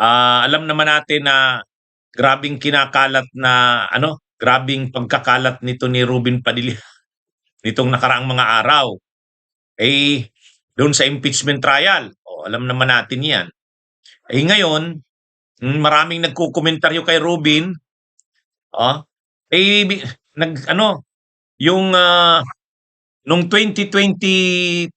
Alam naman natin na grabeng kinakalat na grabeng pagkakalat nito ni Ruben Padilla nitong nakaraang mga araw. Doon sa impeachment trial, alam naman natin 'yan. Ngayon, maraming nagkokomentaryo kay Ruben, oh, eh, bi nag-ano, yung, nung 2022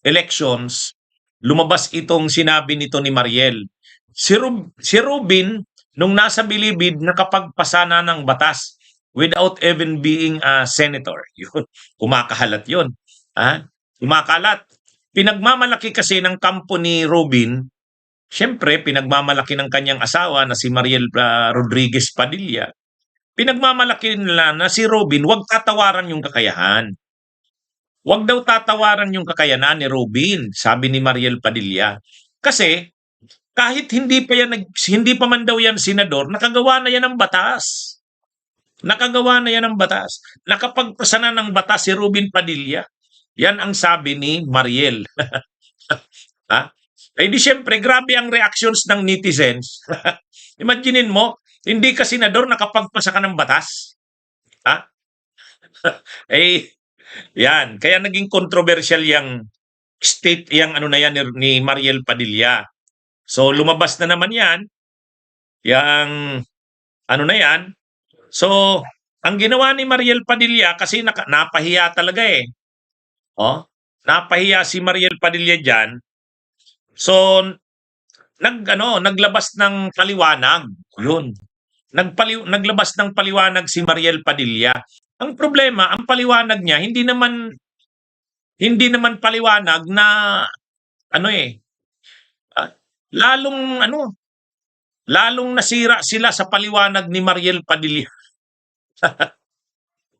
elections, lumabas itong sinabi nito ni Mariel. Si Ruben, nung nasa bilibid, nakapagpasa na ng batas without even being a senator. Yun, kumakalat yun. Kumakalat. Pinagmamalaki kasi ng kampo ni Ruben, siyempre, pinagmamalaki ng kanyang asawa na si Mariel Rodriguez Padilla. Pinagmamalaki nila na si Ruben, wag tatawaran yung kakayahan. Wag daw tatawaran yung kakayanan ni Ruben, sabi ni Mariel Padilla. Kasi kahit hindi pa man daw yan senador, nakagawa na yan ng batas. Nakagawa na yan ng batas. Nakapagpasa na ng batas si Ruben Padilla. Yan ang sabi ni Mariel. Ha? Di syempre, grabe ang reactions ng netizens. Imaginein mo, hindi ka senador, nakapagpasa ka ng batas. Ha? Yan. Kaya naging controversial yung na yan ni Mariel Padilla. So, lumabas na naman yan. Yang, na yan. So, ang ginawa ni Mariel Padilla, kasi napahiya talaga eh. Napahiya si Mariel Padilla dyan. So, naglabas ng paliwanag. Yun. Naglabas ng paliwanag si Mariel Padilla. Ang problema, ang paliwanag niya, hindi naman paliwanag na, lalong nasira sila sa paliwanag ni Mariel Padilla.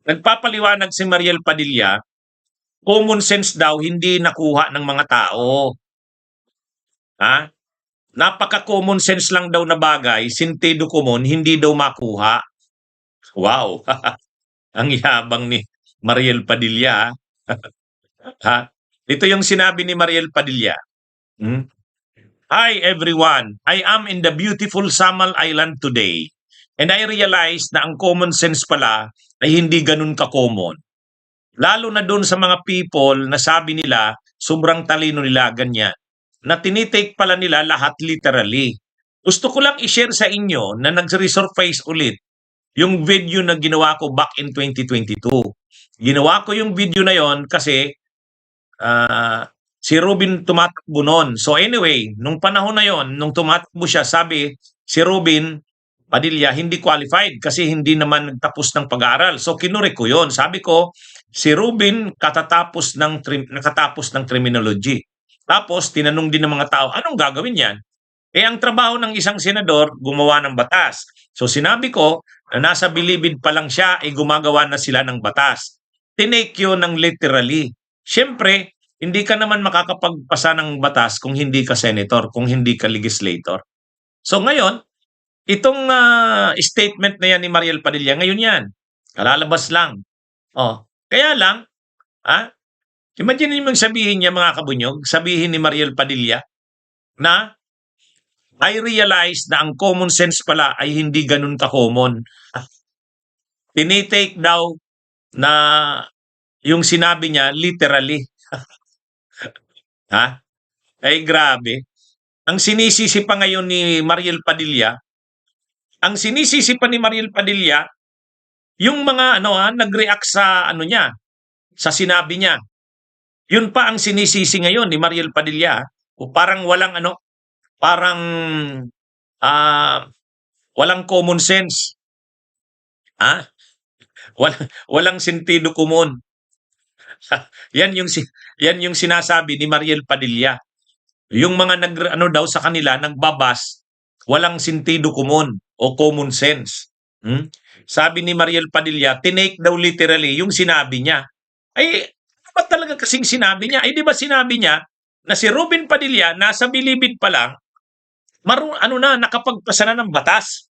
Nagpapaliwanag si Mariel Padilla, common sense daw hindi nakuha ng mga tao. Napaka-common sense lang daw na bagay, sentido común, hindi daw makuha. Wow. Ang yabang ni Mariel Padilla. Ito yung sinabi ni Mariel Padilla. Hi everyone, I am in the beautiful Samal Island today. And I realized na ang common sense pala ay hindi ganun ka-common. Lalo na doon sa mga people na sabi nila, sobrang talino nila, ganyan. Na tinitake pala nila lahat literally. Gusto ko lang i-share sa inyo na nag-resurface ulit yung video na ginawa ko back in 2022. Ginawa ko yung video na yon kasi si Ruben tumatakbo noon. So anyway, nung panahon na yon, nung tumatakbo siya, sabi si Ruben Padilla hindi qualified kasi hindi naman nagtapos ng pag-aaral. So kinure ko yon. Sabi ko, si Ruben nakatapos ng criminology. Tapos tinanong din ng mga tao, anong gagawin yan? Ang trabaho ng isang senador, gumawa ng batas. So sinabi ko na nasa bilibid pa lang siya, gumagawa na sila ng batas. Tinake yun ng literally. Siyempre, hindi ka naman makakapagpasa ng batas kung hindi ka senator, kung hindi ka legislator. So ngayon, itong statement na yan ni Mariel Padilla, ngayon yan. Kalalabas lang. Kaya lang, imagine mo sabihin niya mga kabunyog, sabihin ni Mariel Padilla na I realize na ang common sense pala ay hindi ganun ka-common. Tinitake daw na yung sinabi niya literally. Grabe. Ang sinisisi pa ngayon ni Mariel Padilla, yung mga nag-react sa niya, sa sinabi niya. Yun pa ang sinisisi ngayon ni Mariel Padilla. O parang walang common sense. Walang sentido común. yan yung sinasabi ni Mariel Padilla. Yung mga daw sa kanila nagbabas, walang sentido común o common sense. Sabi ni Mariel Padilla, tinake daw literally yung sinabi niya. Ba't talaga kasing sinabi niya? Di ba sinabi niya na si Ruben Padilla nasa bilibid pa lang, nakapagpasa na ng batas.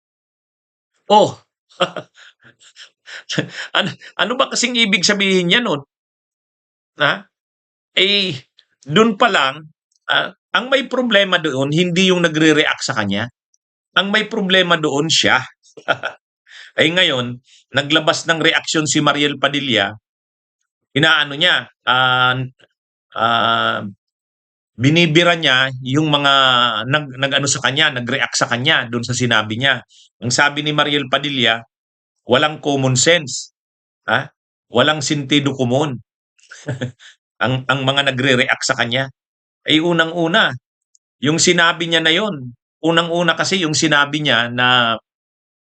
Ano ba kasing ibig sabihin niya nun? Doon pa lang, Ang may problema doon, hindi yung nagre-react sa kanya. Ang may problema doon siya. Ay ngayon, naglabas ng reaksyon si Mariel Padilla, inaano niya, binibira niya yung mga nag-ano sa kanya, nag-react sa kanya doon sa sinabi niya. Ang sabi ni Mariel Padilla, walang common sense, ha? Walang sentido komon ang mga nagre-react sa kanya. Ay unang-una, yung sinabi niya na yon, unang-una kasi yung sinabi niya na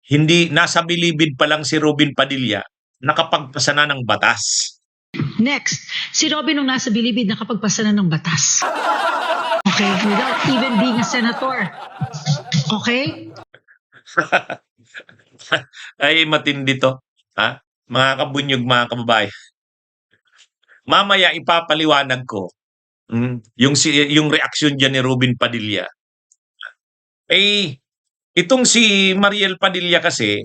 hindi nasa bilibid pa lang si Robin Padilla, nakapagpasa na ng batas. Next, si Robin nung nasa bilibid nakapagpasa na ng batas. Okay, without even being a senator. Okay? Ay matindi to, ha? Mga kabunyog, mga kababayan. Mamaya ipapaliwanag ko yung reaksyon diyan ni Robin Padilla. Eh itong si Mariel Padilla kasi,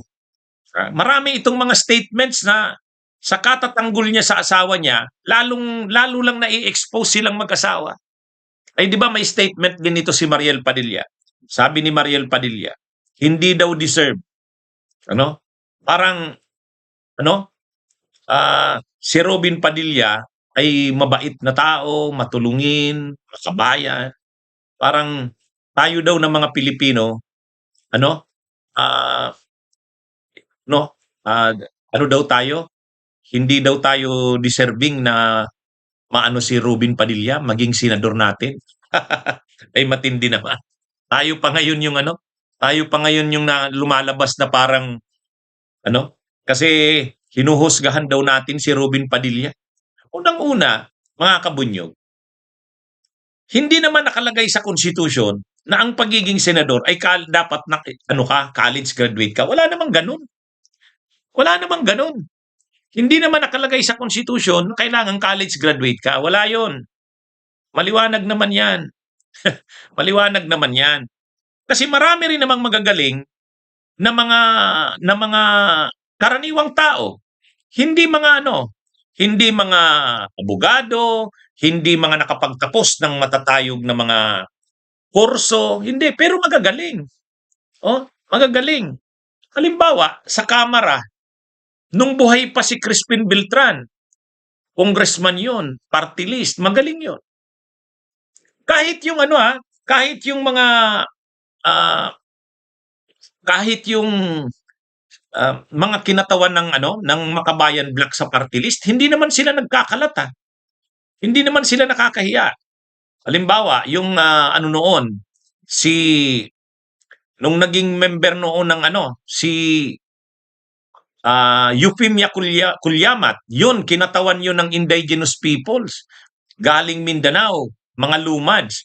marami itong mga statements na sa katatanggol niya sa asawa niya, lalo lang na-i-expose silang mag-asawa. Ay di ba may statement din ito si Mariel Padilla. Sabi ni Mariel Padilla, hindi daw deserve. Ano? Parang si Robin Padilla ay mabait na tao, matulungin, makabayan. Parang tayo daw ng mga Pilipino, ano? Ah, ano daw tayo? Hindi daw tayo deserving na maano si Robin Padilla, maging senador natin. Ay matindi naman. Tayo pa ngayon yung tayo pa ngayon yung lumalabas na parang kasi hinuhusgahan daw natin si Robin Padilla. Unang-una, mga kabunyog, hindi naman nakalagay sa konstitusyon na ang pagiging senador ay dapat na college graduate ka. Wala namang ganun. Wala namang ganun. Hindi naman nakalagay sa konstitusyon na kailangan college graduate ka. Wala 'yon. Maliwanag naman 'yan. Maliwanag naman 'yan. Kasi marami rin namang magagaling na mga karaniwang tao. Hindi mga hindi mga abogado, hindi mga nakapagtapos ng matatayog na mga kurso, hindi, pero magagaling. Magagaling. Halimbawa, sa Kamara, nung buhay pa si Crispin Beltran, congressman 'yon, party list, magaling 'yon. Kahit yung kahit yung mga kahit yung mga kinatawan ng Makabayan Black sa party list, hindi naman sila nagkakalat. Hindi naman sila nakakahiya. Halimbawa, yung noon, nung naging member noon ng si Eufemia Culyamat, yun, kinatawan yun ng indigenous peoples. Galing Mindanao, mga lumads.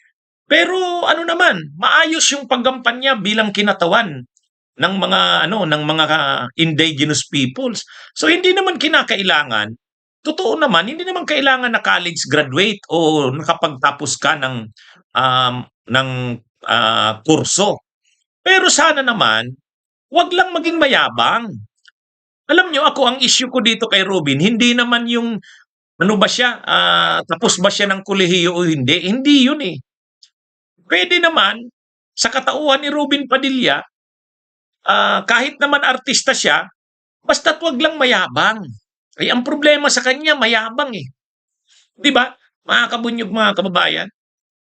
Pero naman, maayos yung paggampanya bilang kinatawan ng mga indigenous peoples. So hindi naman kinakailangan, totoo naman, hindi naman kailangan na college graduate o nakapagtapos ka ng kurso. Pero sana naman, wag lang maging mayabang. Alam nyo, ako, ang issue ko dito kay Robin, hindi naman yung ba siya, tapos ba siya ng kolehiyo o hindi? Hindi yun eh. Pwede naman, sa katauhan ni Robin Padilla, kahit naman artista siya, basta't wag lang mayabang. Ay ang problema sa kanya, mayabang eh. 'Di ba? Mga kabunyog, mga kababayan,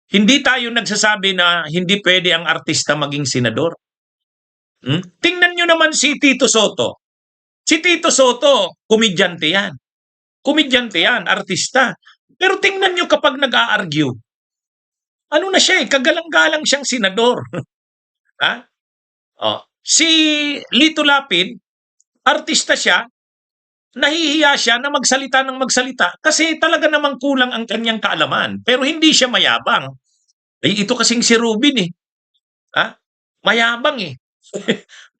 hindi tayo nagsasabi na hindi pwede ang artista maging senador. Tingnan nyo naman si Tito Soto. Si Tito Soto, komedyante yan. Komedyante yan, artista. Pero tingnan nyo kapag nag-a-argue, na siya eh, kagalang-galang siyang senador. Ha? Si Lito Lapid, artista siya, nahihiya siya na magsalita ng magsalita kasi talaga namang kulang ang kanyang kaalaman. Pero hindi siya mayabang. Ito kasing si Robin eh. Mayabang eh.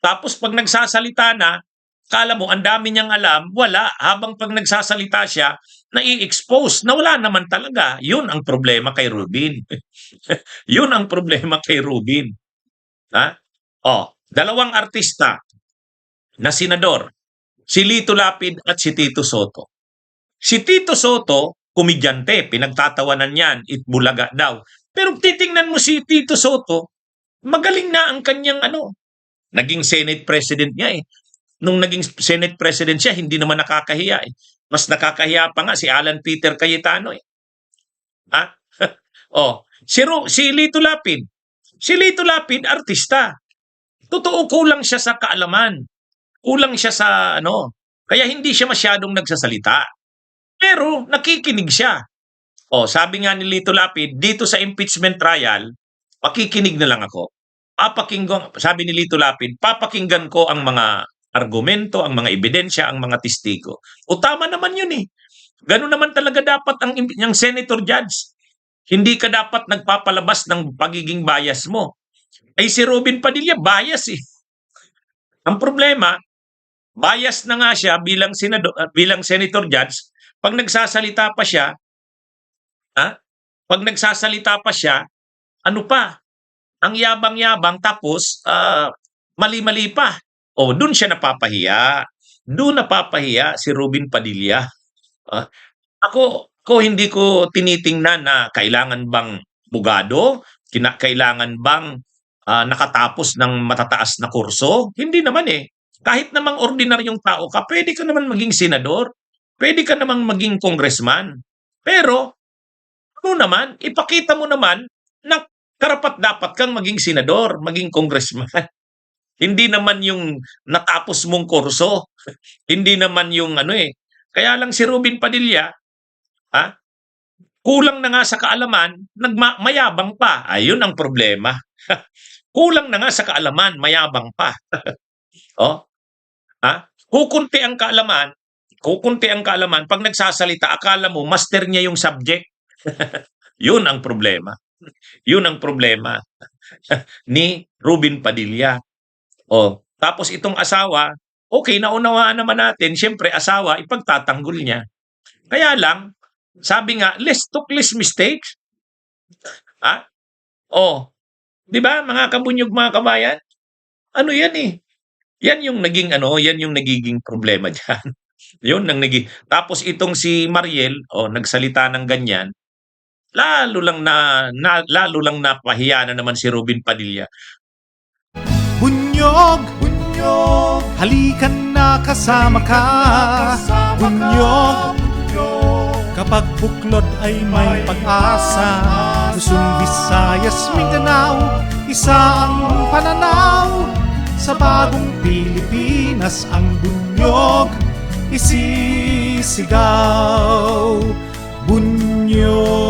Tapos pag nagsasalita na, kala mo ang dami niyang alam, wala. Habang pag nagsasalita siya, nai-expose na wala naman talaga. Yun ang problema kay Robin. Yun ang problema kay Robin. Dalawang artista na senador, si Lito Lapid at si Tito Soto. Si Tito Soto, komedyante, pinagtatawanan yan, itbulaga daw. Pero titingnan mo si Tito Soto, magaling na ang kanyang naging Senate President niya eh. Nung naging Senate President siya, hindi naman nakakahiya eh. Mas nakakahiya pa nga si Alan Peter Cayetano eh. Ha? Si Lito Lapid. Si Lito Lapid, artista. Totoo, kulang siya sa kaalaman. Kulang siya sa kaya hindi siya masyadong nagsasalita. Pero nakikinig siya. Sabi nga ni Lito Lapid, dito sa impeachment trial, pakikinig na lang ako. Sabi ni Lito Lapid, papakinggan ko ang mga argumento, ang mga ebidensya, ang mga testigo. Tama naman yun eh. Ganun naman talaga dapat ang senator judge. Hindi ka dapat nagpapalabas ng pagiging bias mo. Si Robin Padilla, bias eh. Ang problema, bias na nga siya bilang senator judge, pag nagsasalita pa siya, ano pa? Ang yabang-yabang tapos mali-mali pa. Doon siya napapahiya. Doon napapahiya si Robin Padilla. Ako hindi ko tinitingnan na kailangan bang bugado, kailangan bang nakatapos ng matataas na kurso. Hindi naman eh. Kahit namang ordinaryong tao ka, pwede ka naman maging senador, pwede ka namang maging congressman. Pero ipakita mo naman na karapat-dapat kang maging senador, maging congressman. Hindi naman yung natapos mong kurso. Hindi naman yung Kaya lang si Robin Padilla, kulang na nga sa kaalaman, mayabang pa. Ayun ang problema. Kulang na nga sa kaalaman, mayabang pa. Kukunti ang kaalaman, pag nagsasalita, akala mo, master niya yung subject. Yun ang problema. Yun ang problema ni Robin Padilla. Tapos itong asawa, okay, naunawaan naman natin, siyempre asawa, ipagtatanggol niya. Kaya lang, sabi nga, less took less mistakes. Di ba, mga kabunyog, mga kabayan? Ano yan eh? Yan yung nagiging problema diyan. Yun ang Tapos itong si Mariel, nagsalita ng ganyan, lalo lang napahiya na naman si Robin Padilla. Bunyog, bunyog, halikan na kasama ka. Bunyog, kapag buklod ay may pag-asa. Luzon, Visayas, Mindanao, isa ang pananaw. Sa bagong Pilipinas ang bunyog isisigaw. Bunyog.